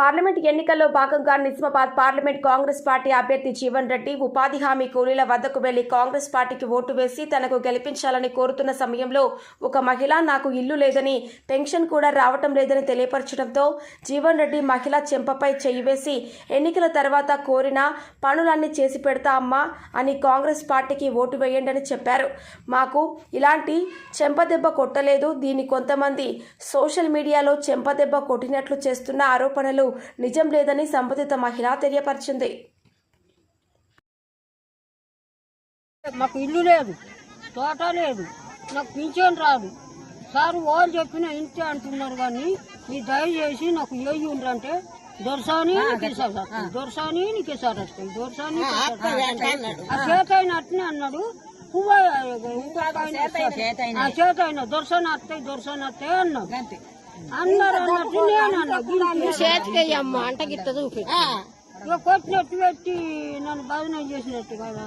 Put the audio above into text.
Parliament ఎన్నికల్లో భాగంగా Nizamabad parliament Congress party అభ్యర్థి జీవన్ రెడ్డి ఉపాధి హామీ కూలీల వద్దకు వెళ్లి కాంగ్రెస్ పార్టీకి ఓటు వేసి తనకు గెలిపించాలని కోరుతున్న సమయంలో ఒక మహిళ నాకు ఇల్లు లేదని పెన్షన్ కూడా రావటం లేదని తెలియపరచడంతో జీవన్ రెడ్డి మహిళ చెంపపై చెయ్యి వేసి ఎన్నికల తర్వాత కోరిన పనులన్నీ చేసి పెడతా అమ్మా అని కాంగ్రెస్ పార్టీకి ఓటు వేయండి అని చెప్పారు. మాకు ఇలాంటి చెంపదెబ్బ కొట్టలేదు. దీన్ని కొంతమంది సోషల్ మీడియాలో చెంపదెబ్బ కొట్టినట్లు చేస్తున్న ఆరోపణలు నిజం లేదని సంబంధిత మహిళ తెలియపరిచింది. మాకు ఇల్లు లేదు, తోట లేదు, నాకు పింఛన్ రాదు సార్. వాళ్ళు చెప్పిన ఇంతే అంటున్నారు కానీ మీరు దయచేసి నాకు ఏవి ఉండరంటే దొరసాని దొరసాని నీకేసారి వస్తాయి, దొరసాని చేత అయిన అట్నే అన్నాడు. చేత అయిన దొరసాని వస్తాయి, దొరసాని వస్తాయి అన్నాడు. అన్నారు అన్నట్టు నేను అన్నా చేతికి అమ్మ అంట గిట్ట చూపి కొట్టినట్టు పెట్టి నన్ను బదనం చేసినట్టు కదా.